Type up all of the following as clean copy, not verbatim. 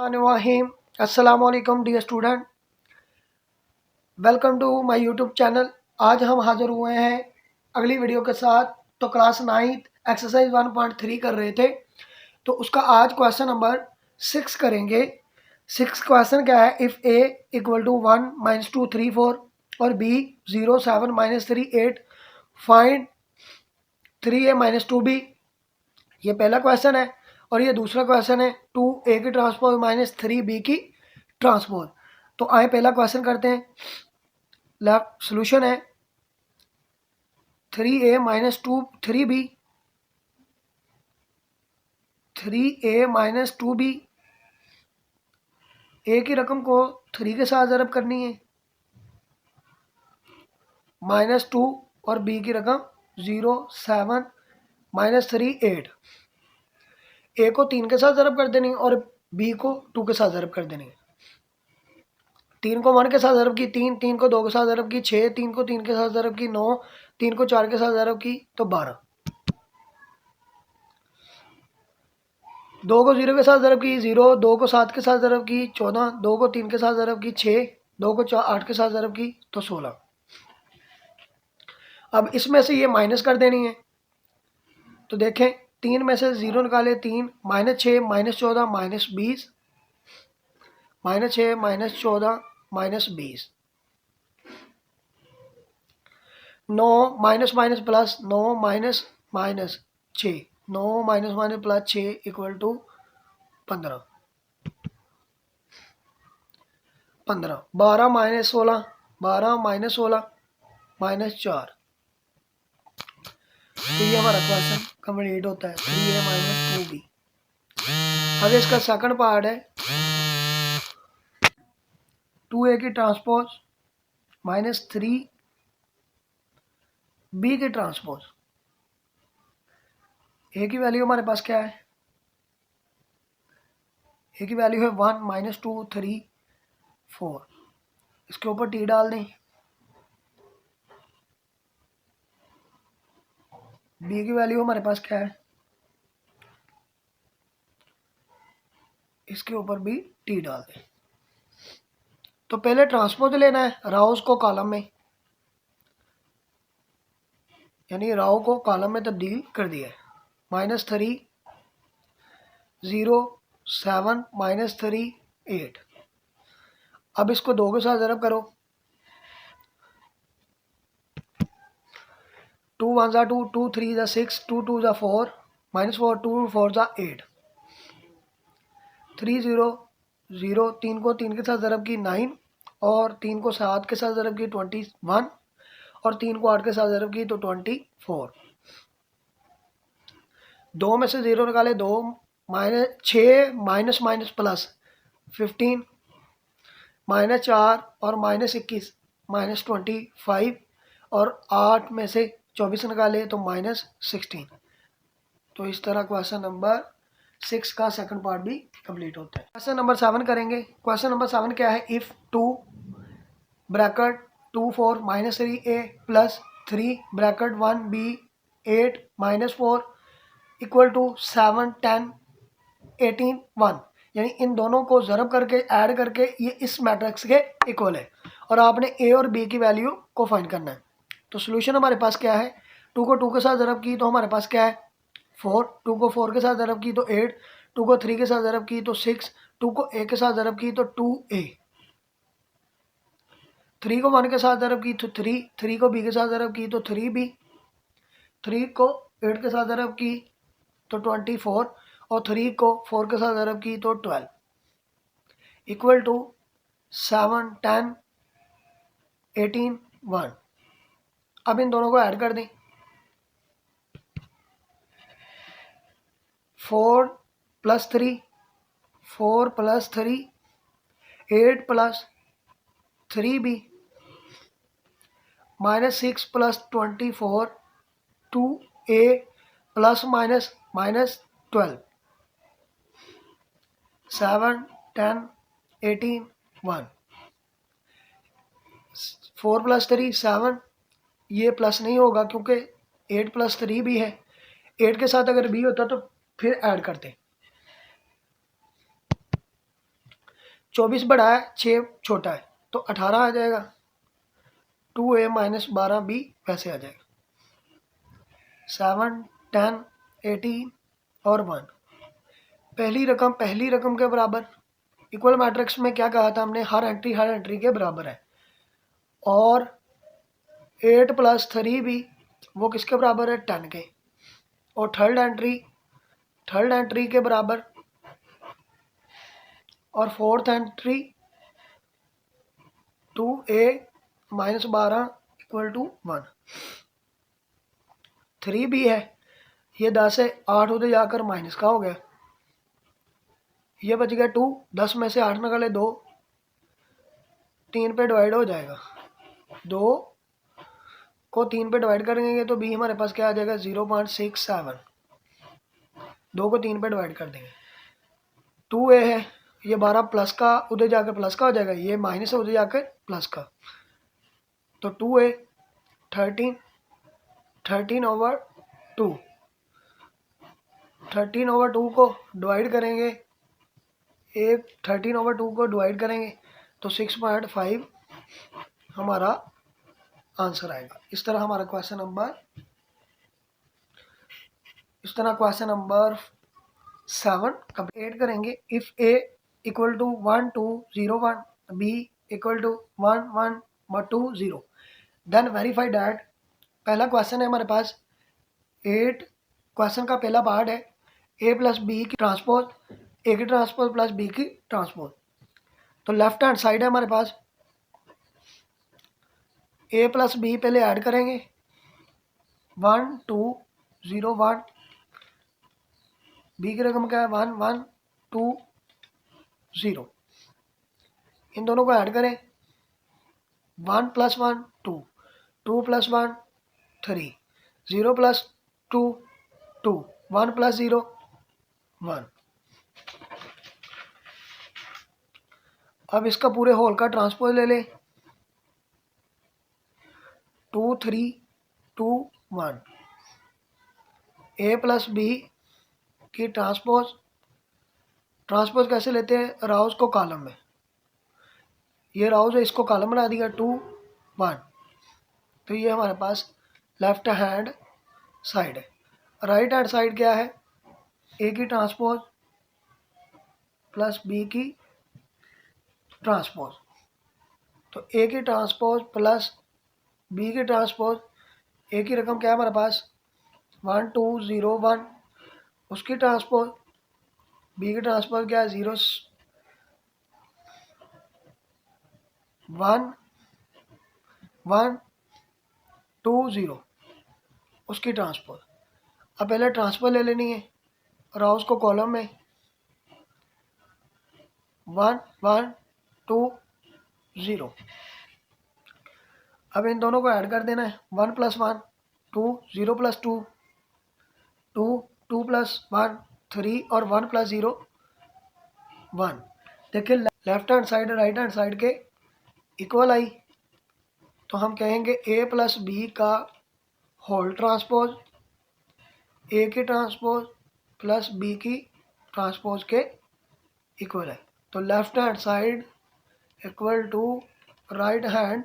बिस्मिल्लाहिर्रहमानिर्रहीम। अस्सलामुअलैकुम dear student, welcome to my YouTube channel. आज हम हाजिर हुए हैं अगली वीडियो के साथ। तो क्लास 9 एक्सरसाइज 1.3 कर रहे थे, तो उसका आज क्वेश्चन नंबर 6 करेंगे। 6 क्वेश्चन क्या है, इफ़ ए इक्वल टू 1 - 2 3 4 और बी 0 7 - 3 8 फाइंड 3a - 2b। ये पहला क्वेश्चन है। और ये दूसरा क्वेश्चन है 2a की ट्रांसपोज - 3b की ट्रांसपोज। तो आए पहला क्वेश्चन करते हैं। लेफ्ट सोल्यूशन है 3a - 2 3b 3a - 2b। ए की रकम को 3 के साथ ज़रब करनी है, -2, और बी की रकम 0 7 - 3 8। ए को 3 के साथ ज़रब कर देनी और बी को 2 के साथ ज़रब कर देनी। 3 को 1 के साथ ज़रब की 3, 3 को 2 के साथ ज़रब की 6, 3 को 3 के साथ ज़रब की 9, 3 को 4 के साथ ज़रब की तो 12। 2 को 0 के साथ ज़रब की 0, 2 को 7 के साथ ज़रब की 14, 2 को 3 के साथ ज़रब की 6, 2 को 8 के साथ ज़रब की तो 16। अब इसमें से ये माइनस कर देनी है। तो देखें 3 में से 0 निकाले 3, -6 - 14 - 20, -6 - 14 - 20, 9 minus minus plus 9 minus minus 6, 9 minus minus plus 6 equal to 15। 15 12 - 16, 12 - 16 -4। तो ये हमारा क्वेश्चन कंप्लीट होता है 3a - 2b। अब इसका सेकंड पार्ट है 2a की ट्रांसपोज -3b की ट्रांसपोज। ए की वैल्यू हमारे पास क्या है, ए की वैल्यू है 1 - 2 3 4। इसके ऊपर टी डाल दें। बी की वैल्यू हमारे पास क्या है, इसके ऊपर भी टी डाल दें। तो पहले ट्रांसपोज लेना है राउस को कॉलम में, यानी राव को कॉलम में तब्दील कर दिया है। -3 0 7 -3 8। अब इसको 2 के साथ ज़रब करो। 2 1 ज़ा 2, 2 3 ज़ा 6, 2 2 ज़ा 4, -4 2 4 ज़ा 8, 3 0 0। 3 को 3 के साथ ज़रब की 9, और 3 को 7 के साथ ज़रब की 21, और 3 को 8 के साथ ज़रब की तो 24। 2 में से 0 निकाले 2, -6 माइनस माइनस प्लस 15, -4 और -21 -25, और 8 में से 24 निकाले तो -16। तो इस तरह क्वेश्चन नंबर 6 का सेकंड पार्ट भी कंप्लीट होता है। क्वेश्चन नंबर 7 करेंगे। क्वेश्चन नंबर 7 क्या है, if 2 bracket 2 4 -3a plus 3 bracket 1b 8 -4 equal to 7 10 18 1। यानी इन दोनों को ज़रब करके ऐड करके ये इस मैट्रिक्स के इक्वल है, और आपने ए और बी की वैल्यू को फाइंड करना है। तो सोल्यूशन हमारे पास क्या है, 2 को 2 के साथ ज़रब की तो हमारे पास क्या है 4, 2 को 4 के साथ ज़रब की तो 8, 2 को 3 के साथ ज़रब की तो 6, 2 को a के साथ ज़रब की तो 2a, 3 को 1 के साथ ज़रब की तो 3, 3 को b के साथ ज़रब की तो 3b, 3 को 8 के साथ ज़रब की तो 24, और 3 को 4 के साथ ज़रब की तो 12 इक्वल टू 7 10 18 1। अब इन दोनों को ऐड कर दें। 4 + 3 4 + 3 8 + 3b -6 + 24 2a प्लस माइनस -12 7 10 18 1। 4 + 3 7, ये प्लस नहीं होगा क्योंकि 8 + 3 भी है। 8 के साथ अगर b होता तो फिर ऐड करते। 24 बड़ा है, 6 छोटा है, तो 18 आ जाएगा। 2a माइनस 12b वैसे आ जाएगा। 7, 10, 18 और 1। पहली रकम के बराबर। इक्वल मैट्रिक्स में क्या कहा था हमने, हर एंट्री के बराबर है। और 8 + 3 भी वो किसके बराबर है, 10 के। और थर्ड एंट्री के बराबर। और fourth entry 2a minus 12 equal to 1। 3 भी है, ये 10 है, 8 उधर जाकर माइनस का हो गया, ये बच गया 2। 10 में से 8 निकाले 2, 3 पे डिवाइड हो जाएगा। 2 को 3 पे डिवाइड करेंगे तो b हमारे पास क्या आ जाएगा, 0.67। 2 को 3 पे डिवाइड कर देंगे। 2a है, ये 12 प्लस का उधर जाकर प्लस का हो जाएगा, ये माइनस है उधर जाकर प्लस का। तो 2a 13/2। 13/2 को डिवाइड करेंगे, 13/2 को डिवाइड करेंगे तो 6.5 हमारा आंसर आएगा। इस तरह क्वेश्चन नंबर 7 कंप्लीट करेंगे। If a equal to 1 2 0 1, b equal to 1 1 2 0, then verify that. पहला क्वेश्चन है हमारे पास 8। क्वेश्चन का पहला पार्ट है a प्लस बी की ट्रांसपोज, ए की ट्रांसपोज प्लस बी की ट्रांसपोज। तो लेफ्ट हैंड साइड है हमारे पास, a प्लस बी पहले ऐड करेंगे, 1 2 0 1। बी की रकम क्या है, 1 1 2 0। इन दोनों को ऐड करें, 1 + 1 2, 2 + 1 3, 0 + 2 2, 1 + 0 1। अब इसका पूरे होल का ट्रांसपोज ले लें, 2 3 2 1। a प्लस बी की ट्रांसपोज कैसे लेते हैं, राउज को कॉलम में, ये राउज है, इसको कॉलम बना दिया 2 1। तो ये हमारे पास लेफ्ट हैंड साइड है। राइट हैंड साइड क्या है, ए की ट्रांसपोज प्लस बी की ट्रांसपोज। तो ए की ट्रांसपोज प्लस बी की ट्रांसपोज, ए की रकम क्या है हमारे पास 1 2 0 1, उसकी ट्रांसपोज, बी की ट्रांसपोज क्या है 0 1 1 2 0, उसकी ट्रांसपोज। अब पहले ट्रांसपोज ले लेनी है, राउस को कॉलम में, 1 1 2 0। अब इन दोनों को ऐड कर देना है, 1 + 1 2, 0 + 2 2, 2 + 1 3 और 1 + 0 1। देखिए left hand side right hand side के इक्वल आई, तो हम कहेंगे a प्लस बी का होल ट्रांसपोज, ए की ट्रांसपोज प्लस बी की ट्रांसपोज के इक्वल है। तो left hand side equal to right hand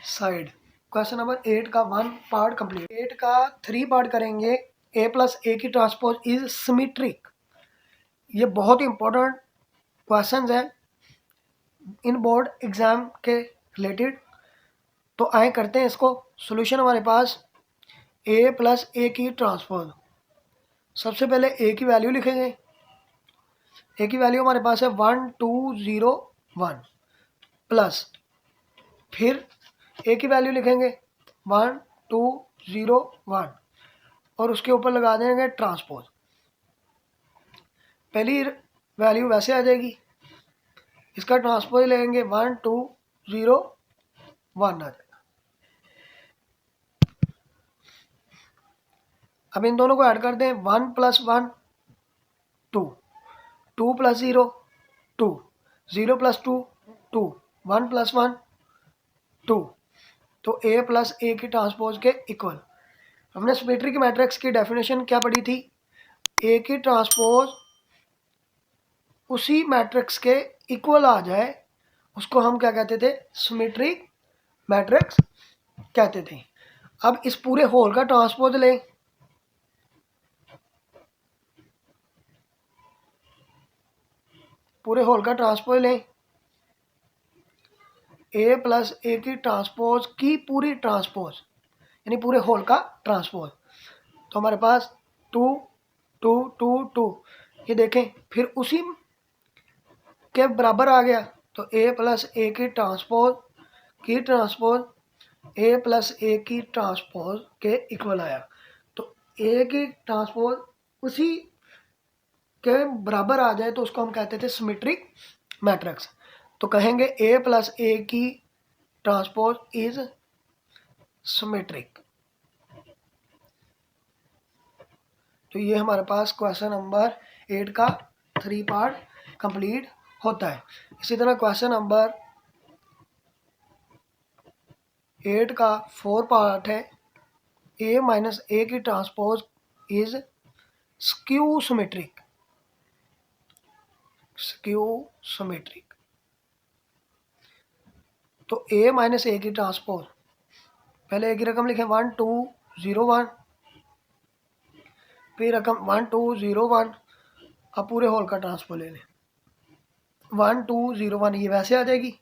side. Question number 8 का 1 पार्ट कंप्लीट। 8 का 3 पार्ट करेंगे। a प्लस ए की ट्रांसपोज इज सिमेट्रिक। ये बहुत ही इंपॉर्टेंट क्वेश्चंस है इन बोर्ड एग्जाम के रिलेटेड। तो आए करते हैं इसको। सॉल्यूशन हमारे पास a प्लस ए की ट्रांसपोज। सबसे पहले a की वैल्यू लिखेंगे। a की वैल्यू हमारे पास है 1 2 0 1 प्लस, फिर a की वैल्यू लिखेंगे 1 2 0 1 और उसके ऊपर लगा देंगे ट्रांसपोज। पहली वैल्यू वैसे आ जाएगी, इसका ट्रांसपोज लेंगे 1 2 0 1 आ जाएगा। अब इन दोनों को ऐड कर दें, 1 + 1 2, 2 + 0 2, 0 + 2 2, 1 + 1 2। तो a प्लस ए की ट्रांसपोज के इक्वल। हमने सिमेट्रिक मैट्रिक्स की डेफिनेशन क्या पढ़ी थी, a की ट्रांसपोज उसी मैट्रिक्स के इक्वल आ जाए उसको हम क्या कहते थे, सिमेट्रिक मैट्रिक्स कहते थे। अब इस पूरे होल का ट्रांसपोज लें, पूरे होल का ट्रांसपोज लें, ए प्लस ए की ट्रांसपोज की पूरी ट्रांसपोज यानी पूरे होल का ट्रांसपोज। तो हमारे पास 2 2 2 2 ये देखें फिर उसी के बराबर आ गया। तो ए प्लस ए की ट्रांसपोज ए प्लस ए की ट्रांसपोज के इक्वल आया। तो ए की ट्रांसपोज उसी के बराबर आ जाए तो उसको हम कहते थे सिमेट्रिक मैट्रिक्स। तो कहेंगे ए प्लस ए की ट्रांसपोज इज सिमेट्रिक। तो ये हमारे पास क्वेश्चन नंबर 8 का 3 पार्ट कंप्लीट होता है। इसी तरह क्वेश्चन नंबर 8 का 4 पार्ट है, ए माइनस ए की transpose is skew symmetric. Skew symmetric. तो ए माइनस ए की ट्रांसपोज, पहले ए की रकम लिखें 1 2 0 1, फिर रकम 1 2 0 1। अब पूरे होल का ट्रांसपोज ले लें 1 2 0 1, ये वैसे आ जाएगी,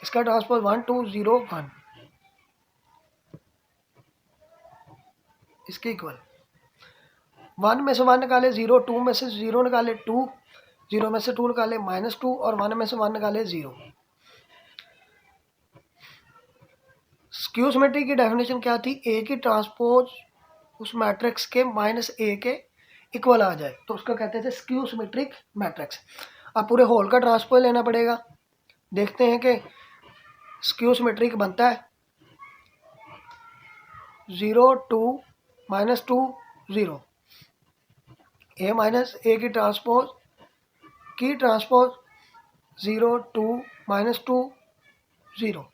इसका ट्रांसपोज 1 2 0 1 इसके इक्वल। 1 में से 1 निकाले 0, 2 में से 0 निकाले 2, 0 में से 2 निकाले -2 और 1 में से 1 निकाले 0। स्क्यू सिमेट्री की डेफिनेशन क्या थी, ए की ट्रांसपोज उस मैट्रिक्स के माइनस ए के इक्वल आ जाए तो उसको कहते थे स्क्यू सिमेट्रिक मैट्रिक्स। अब पूरे होल का ट्रांसपोज लेना पड़ेगा। देखते हैं कि स्क्यू सिमेट्रिक बनता है 0 2 -2 0। ए माइनस ए की ट्रांसपोज 0 2 -2 0।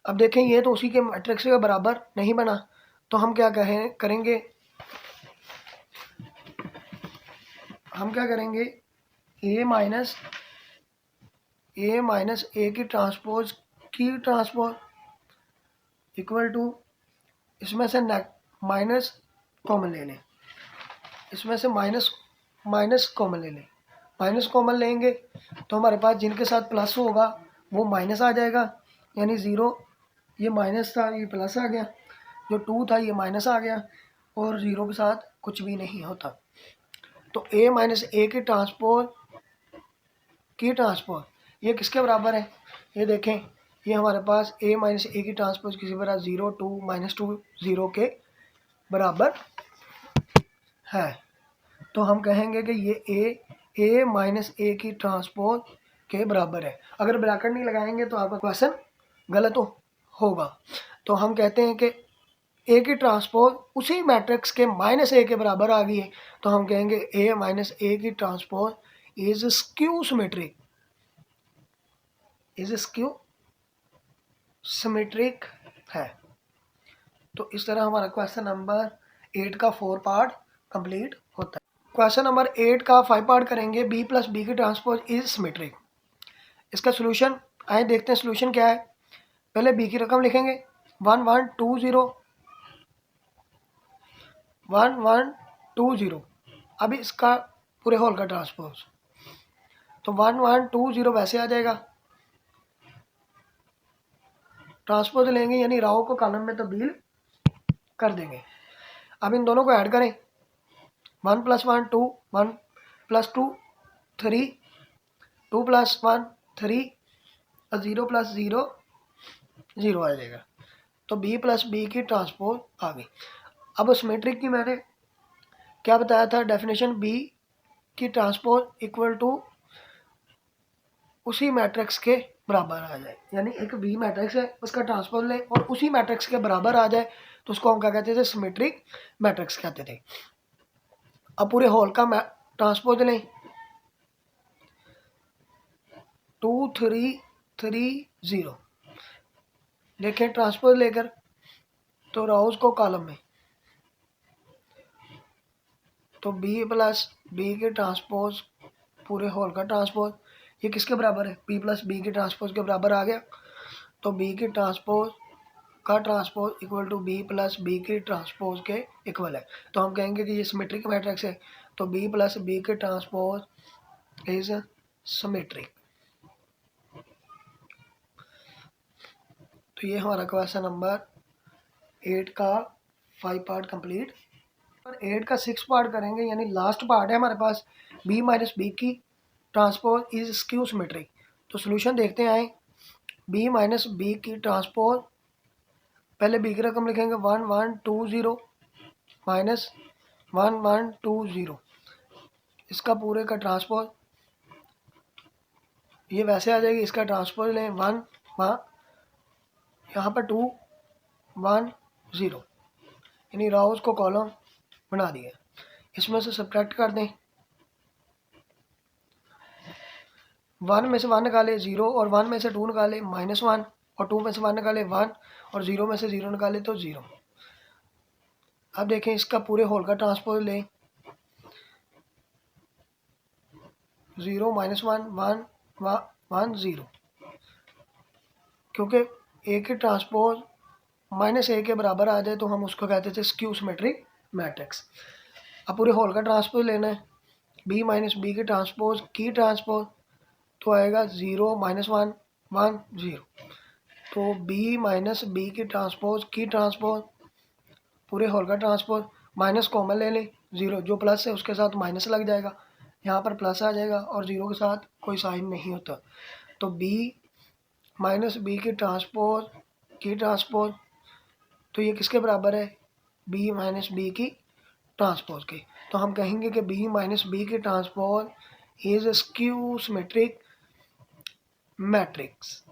अब देखें ये तो उसी के मैट्रिक्स के बराबर नहीं बना, तो हम क्या करेंगे, ए माइनस ए की ट्रांसपोज इक्वल टू, इसमें से माइनस कॉमन ले लें, इसमें से माइनस कॉमन ले लें। माइनस कॉमन लेंगे तो हमारे पास जिनके साथ प्लस होगा वो माइनस आ जाएगा, यानी 0 ये माइनस था ये प्लस आ गया, जो 2 था ये माइनस आ गया और 0 के साथ कुछ भी नहीं होता। तो ए माइनस ए की ट्रांसपोज ये किसके बराबर है, ये देखें ये हमारे पास ए माइनस ए की ट्रांसपोज किसी बराबर 0 2 -2 0 के बराबर है। तो हम कहेंगे कि ये ए माइनस ए की ट्रांसपोज के बराबर है। अगर ब्रैकेट नहीं लगाएंगे तो आपका क्वेश्चन गलत होगा। तो हम कहते हैं कि ए की ट्रांसपोज उसी मैट्रिक्स के माइनस ए के बराबर आ गई है, तो हम कहेंगे ए माइनस ए की ट्रांसपोज इज स्क्यू सिमेट्रिक है। तो इस तरह हमारा क्वेश्चन नंबर 8 का 4 पार्ट कंप्लीट होता है। क्वेश्चन नंबर 8 का 5 पार्ट करेंगे, बी प्लस बी की ट्रांसपोज इज सिमेट्रिक। इसका सोल्यूशन आए देखते हैं सोल्यूशन क्या है। पहले बी की रकम लिखेंगे 1 1 2 0 1 1 2 0। अब इसका पूरे होल का ट्रांसपोज, तो 1 1 2 0 वैसे आ जाएगा, ट्रांसपोज लेंगे यानी राव को कॉलम में तब्दील कर देंगे। अब इन दोनों को ऐड करें 1 + 1 2 1 + 2 3 2 + 1 3 और 0 + 0 0 आ जाएगा। तो बी प्लस बी की ट्रांसपोज आ गई। अब सिमेट्रिक की मैंने क्या बताया था डेफिनेशन, बी की ट्रांसपोज इक्वल टू उसी मैट्रिक्स के बराबर आ जाए, यानी एक बी मैट्रिक्स है उसका ट्रांसपोज लें और उसी मैट्रिक्स के बराबर आ जाए तो उसको हम क्या कहते थे, सिमेट्रिक मैट्रिक्स कहते थे। अब पूरे होल का ट्रांसपोज लें 2 3 3 0। देखें ट्रांसपोज लेकर तो रोज को कॉलम में, तो बी प्लस बी के ट्रांसपोज पूरे होल का ट्रांसपोज, ये किसके बराबर है, पी प्लस बी के ट्रांसपोज के बराबर आ गया। तो बी के ट्रांसपोज का transpose equal to B plus B के ट्रांसपोज के इक्वल है। तो हम कहेंगे कि ये सिमेट्रिक मैट्रिक्स है। तो बी प्लस बी के ट्रांसपोज इज सिमेट्रिक। तो ये हमारा क्वेश्चन नंबर 8 का 5 पार्ट कंप्लीट। और 8 का 6 पार्ट करेंगे, यानी लास्ट पार्ट है हमारे पास, बी माइनस बी की ट्रांसपोज इज स्क्यू सिमेट्रिक। तो सोल्यूशन देखते हैं आए। बी माइनस बी की ट्रांसपोज, पहले बी की रकम लिखेंगे 1 1 2 0 माइनस 1 1 2 0, इसका पूरे का ट्रांसपोज, ये वैसे आ जाएगी, इसका ट्रांसपोज लें 1 वहाँ, यहाँ पर 2 1 0, यानी राउज को कॉलम बना दिया। इसमें से सब्ट्रैक्ट कर दें, 1 में से 1 निकाले 0, और 1 में से 2 निकाले -1, और 2 में से 1 निकाले 1, और 0 में से 0 निकाले तो 0। अब देखें इसका पूरे होल का ट्रांसपोज लें, 0 -1 1 1 0, क्योंकि ए के ट्रांसपोज -a के बराबर आ जाए तो हम उसको कहते थे स्क्यू सिमेट्रिक मैट्रिक्स। अब पूरे होल का ट्रांसपोज लेना है, बी माइनस बी के ट्रांसपोज की ट्रांसपोज, तो आएगा 0 -1 1 0। तो बी माइनस बी की ट्रांसपोज की ट्रांसपोज पूरे होल का ट्रांसपोज, माइनस कॉमन ले लें, 0 जो प्लस है उसके साथ माइनस लग जाएगा, यहाँ पर प्लस आ जाएगा, और 0 के साथ कोई साइन नहीं होता। तो बी माइनस बी की ट्रांसपोज, तो ये किसके बराबर है, बी माइनस बी की ट्रांसपोज के। तो हम कहेंगे कि बी माइनस बी की transpose is skew symmetric matrix,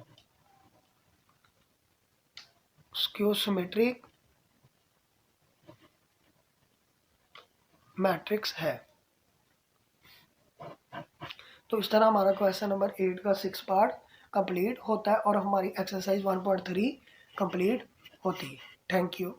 skew symmetric matrix है। तो इस तरह हमारा क्वेश्चन नंबर 8 का 6 पार्ट कंप्लीट होता है और हमारी एक्सरसाइज 1.3 कंप्लीट होती है। Thank you.